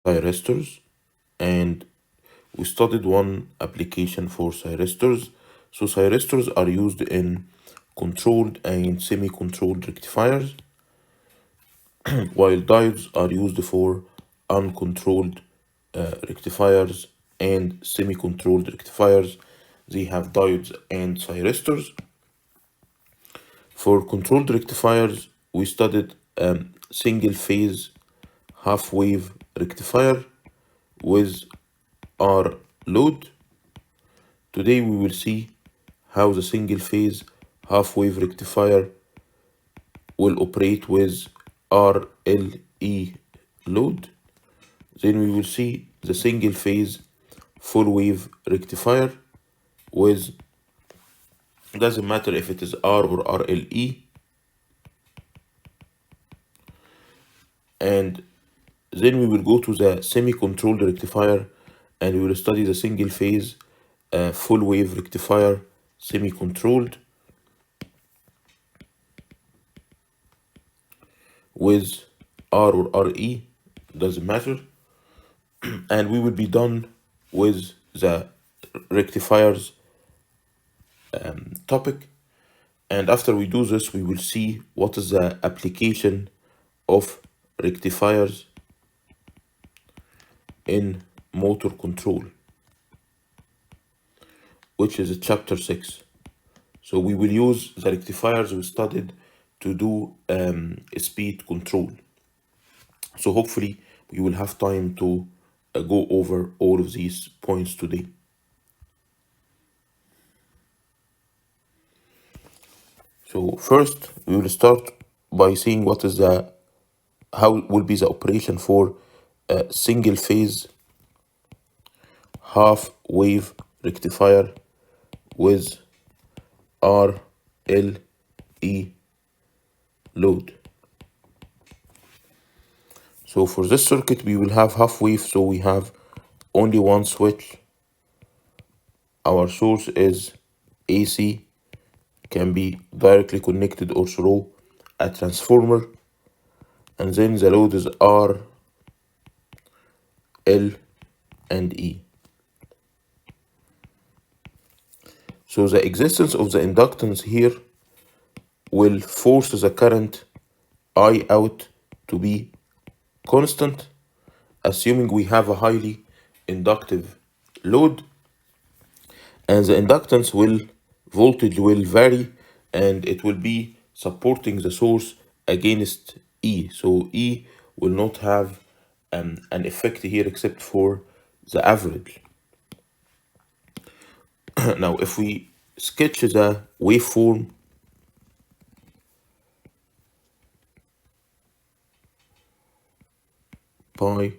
thyristors, and we studied one application for thyristors. So thyristors are used in controlled and semi-controlled rectifiers, while diodes are used for uncontrolled rectifiers and semi-controlled rectifiers. They have diodes and thyristors. For controlled rectifiers, we studied single phase half wave rectifier with R load. Today we will see how the single phase half wave rectifier will operate with RLE load. Then we will see the single phase full wave rectifier with, doesn't matter if it is R or RLE. And then we will go to the semi-controlled rectifier and we will study the single phase full wave rectifier semi-controlled with R or RE, doesn't matter. And we will be done with the rectifiers topic. And after we do this, we will see what is the application of rectifiers in motor control, which is chapter 6. So we will use the rectifiers we studied to do speed control. So hopefully we will have time to go over all of these points today. So first we will start by seeing what is how will be the operation for a single phase half wave rectifier with RLE load. So for this circuit we will have half wave, so we have only one switch. Our source is AC, can be directly connected or through a transformer, and then the load is R, L, and E. So the existence of the inductance here will force the current I out to be constant, assuming we have a highly inductive load, and the inductance voltage will vary, and it will be supporting the source against E. So E will not have an effect here except for the average. Now if we sketch the waveform, pi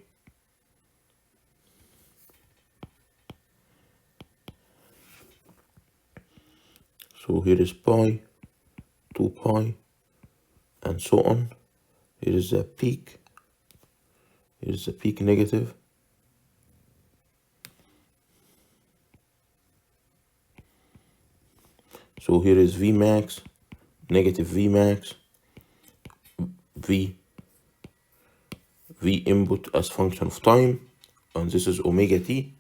so here is pi, 2 pi, and so on. Here is the peak, here is the peak negative, so here is V max, negative V max, V input as function of time, and this is omega t.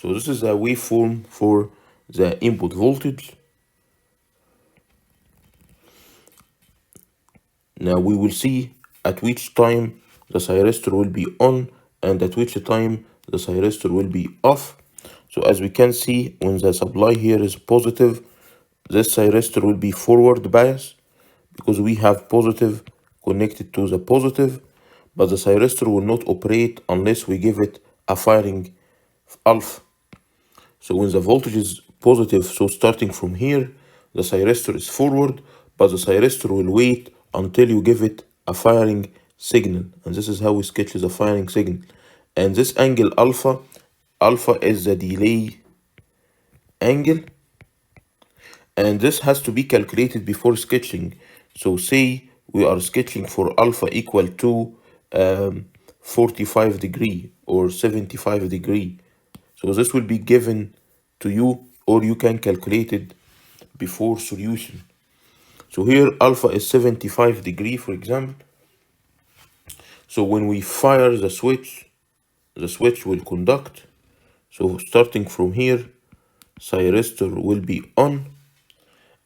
So this is a waveform for the input voltage. Now we will see at which time the thyristor will be on and at which time the thyristor will be off. So as we can see, when the supply here is positive, this thyristor will be forward bias because we have positive connected to the positive, but the thyristor will not operate unless we give it a firing alpha. So when the voltage is positive, so starting from here, the thyristor is forward, but the thyristor will wait until you give it a firing signal. And this is how we sketch the firing signal. And this angle alpha is the delay angle. And this has to be calculated before sketching. So say we are sketching for alpha equal to 45 degree or 75 degree. So this will be given to you, or you can calculate it before solution. So here alpha is 75 degree, for example. So when we fire the switch will conduct. So starting from here, thyristor will be on.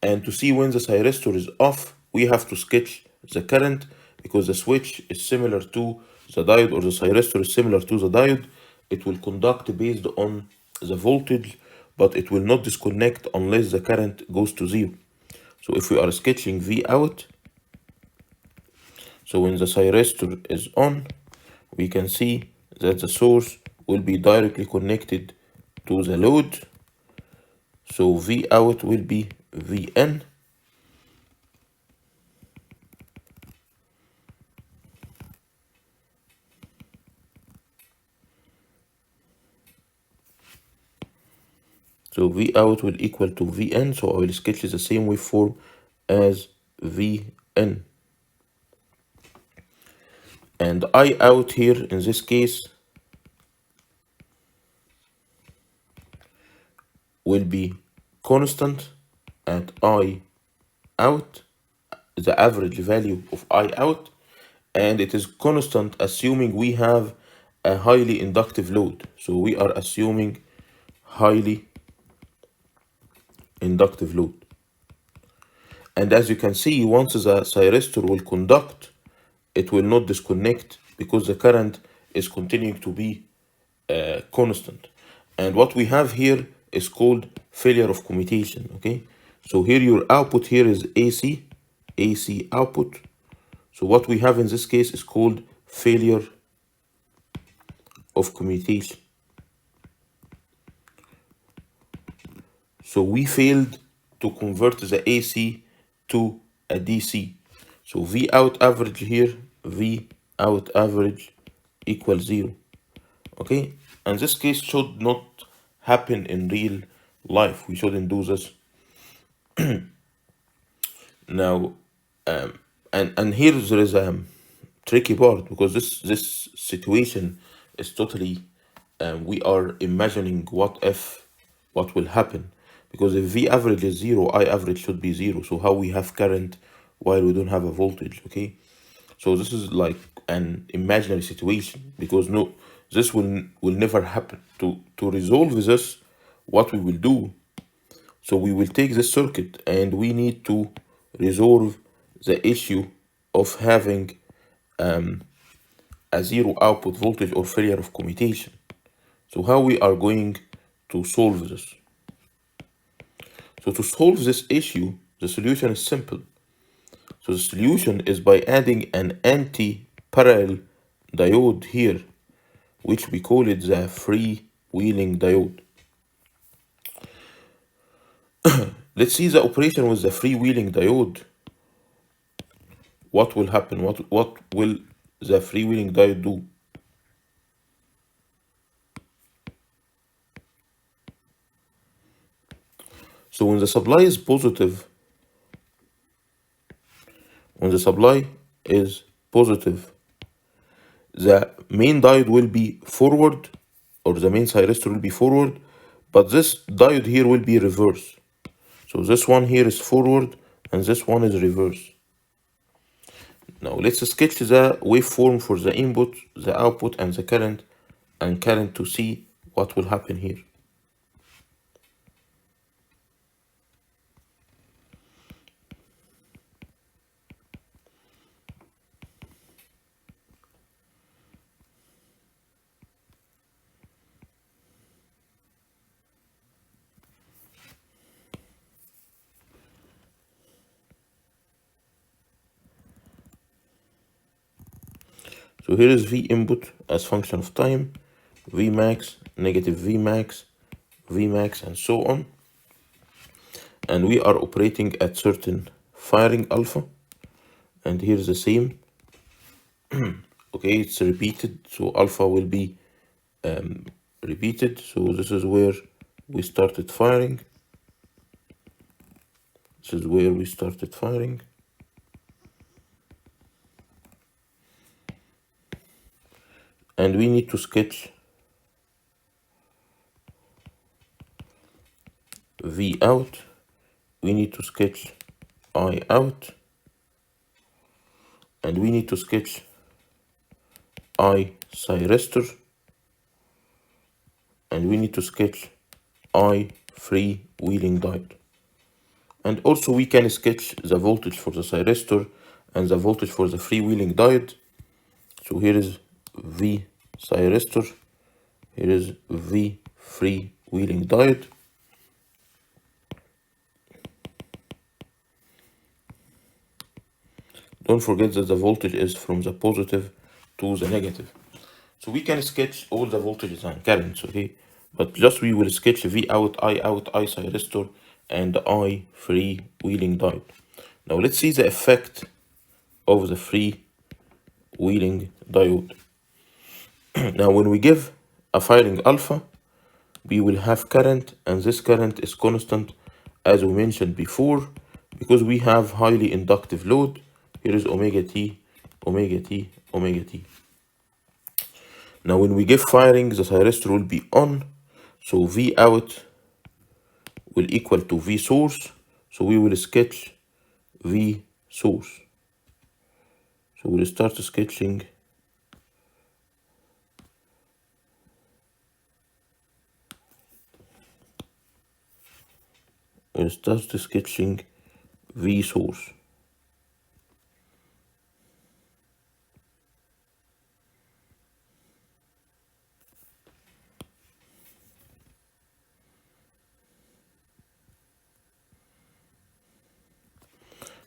And to see when the thyristor is off, we have to sketch the current, because the switch is similar to the diode, or the thyristor is similar to the diode. It will conduct based on the voltage, but it will not disconnect unless the current goes to zero. So if we are sketching V out, so when the thyristor is on, we can see that the source will be directly connected to the load. So V out will be Vn. So V out will equal to Vn. So I will sketch the same waveform as Vn. And I out here in this case will be constant at I out, the average value of I out, and it is constant assuming we have a highly inductive load. So we are assuming highly inductive load. And as you can see, once the thyristor will conduct, it will not disconnect because the current is continuing to be constant. And what we have here is called failure of commutation. Okay, so here your output here is AC output. So what we have in this case is called failure of commutation. So we failed to convert the AC to a DC. So V out average here, V out average equals 0. Okay, and this case should not happen in real life. We shouldn't do this. Now, and here there is a tricky part, because this situation is totally we are imagining what will happen, because if V average is 0, I average should be 0. So how we have current while we don't have a voltage? Okay, so this is like an imaginary situation, because no, this will never happen. To resolve this, what we will do, so we will take this circuit and we need to resolve the issue of having a zero output voltage or failure of commutation. So how we are going to solve this? So to solve this issue, the solution is simple. So the solution is by adding an anti-parallel diode here, which we call it the freewheeling diode. Let's see the operation with the freewheeling diode. What will happen? What will the freewheeling diode do? So when the supply is positive, the main diode will be forward, or the main thyristor will be forward, but this diode here will be reverse. So this one here is forward and this one is reverse. Now let's sketch the waveform for the input, the output, and the current to see what will happen here. So here is V input as function of time, V max, negative V max, V max, and so on. And we are operating at certain firing alpha. And here's the same. Okay, it's repeated. So alpha will be repeated. So this is where we started firing. This is where we started firing. And we need to sketch V out. We need to sketch I out, and we need to sketch I thyristor, and we need to sketch I freewheeling diode. And also we can sketch the voltage for the thyristor and the voltage for the freewheeling diode. So here is V thyristor, here is V freewheeling diode. Don't forget that the voltage is from the positive to the negative. So we can sketch all the voltages and currents, okay? But just we will sketch V out, I thyristor, and I freewheeling diode. Now let's see the effect of the freewheeling diode. Now when we give a firing alpha, we will have current, and this current is constant as we mentioned before, because we have highly inductive load. Here is omega t, omega t, omega t. Now when we give firing, the thyristor will be on, so V out will equal to V source, so we will sketch V source. So we'll start sketching V source.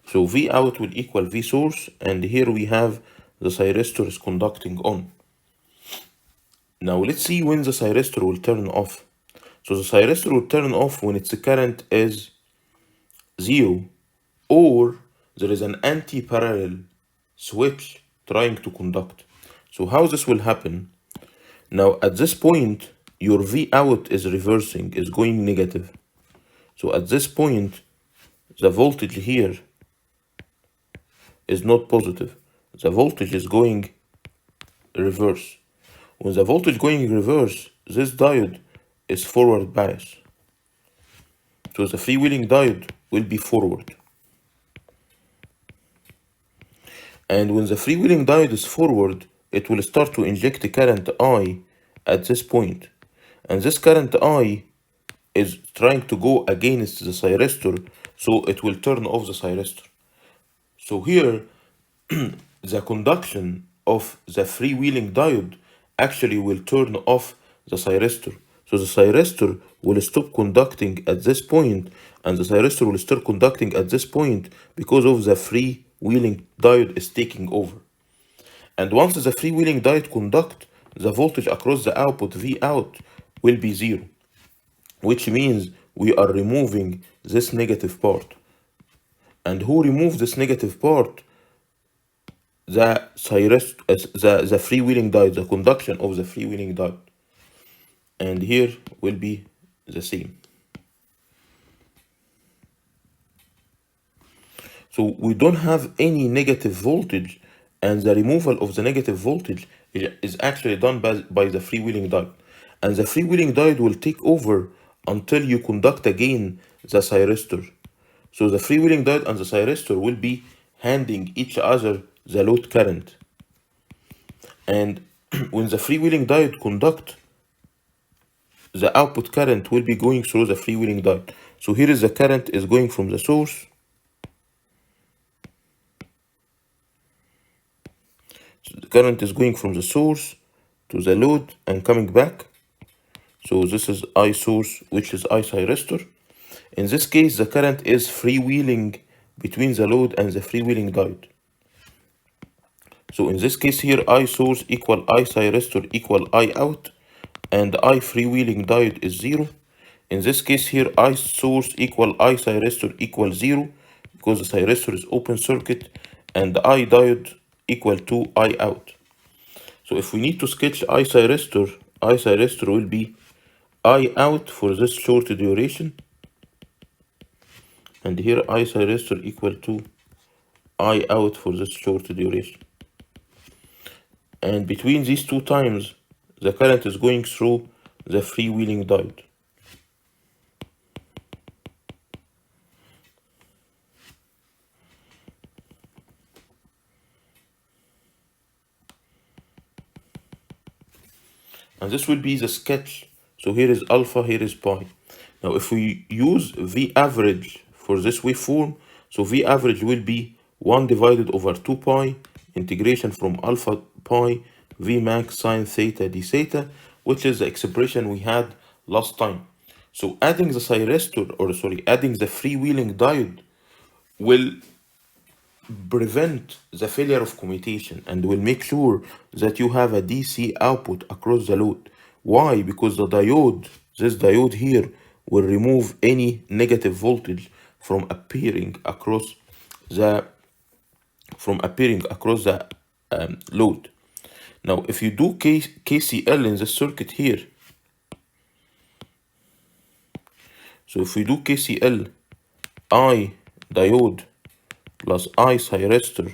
So V out will equal V source, and here we have the thyristor is conducting on. Now let's see when the thyristor will turn off. So the thyristor will turn off when its current is 0, or there is an anti-parallel switch trying to conduct. So how this will happen? Now at this point, your V out is reversing, is going negative. So at this point, the voltage here is not positive. The voltage is going reverse. When the voltage going reverse, this diode is forward bias. So the freewheeling diode will be forward. And when the freewheeling diode is forward, it will start to inject current I at this point. And this current I is trying to go against the thyristor, so it will turn off the thyristor. So here, the conduction of the freewheeling diode actually will turn off the thyristor. So the thyristor will stop conducting at this point, and the thyristor will start conducting at this point because of the freewheeling diode is taking over. And once the freewheeling diode conduct, the voltage across the output V out will be 0, which means we are removing this negative part. And who removed this negative part? The freewheeling diode, the conduction of the freewheeling diode. And here will be the same. So we don't have any negative voltage, and the removal of the negative voltage is actually done by the freewheeling diode. And the freewheeling diode will take over until you conduct again the thyristor. So the freewheeling diode and the thyristor will be handing each other the load current. And when the freewheeling diode conduct, the output current will be going through the freewheeling diode. So here is the current is going from the source. So the current is going from the source to the load and coming back. So this is I source, which is I thyristor. In this case, the current is freewheeling between the load and the freewheeling diode. So in this case here, I source equal I thyristor equal I out, and I freewheeling diode is 0. In this case here, I source equal I thyristor equal 0, because the thyristor is open circuit, and I diode equal to I out. So if we need to sketch I thyristor will be I out for this short duration, and here I thyristor equal to I out for this short duration. And between these two times, the current is going through the freewheeling diode. and this will be the sketch. So here is alpha, here is pi. Now if we use V average for this waveform, so V average will be 1 divided over 2 pi integration from alpha pi V max sine theta d theta, which is the expression we had last time. So adding the thyristor, or sorry, adding the freewheeling diode will prevent the failure of commutation and will make sure that you have a DC output across the load. Why? Because the diode, this diode here, will remove any negative voltage from appearing across the load. Now, if you do KCL in the circuit here, so if we do KCL, I diode plus I thyristor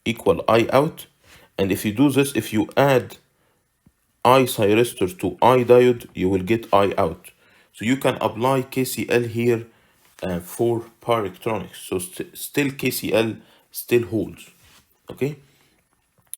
equal I out, and if you do this, if you add I thyristor to I diode, you will get I out. So you can apply KCL here for power electronics. So still KCL still holds. Okay.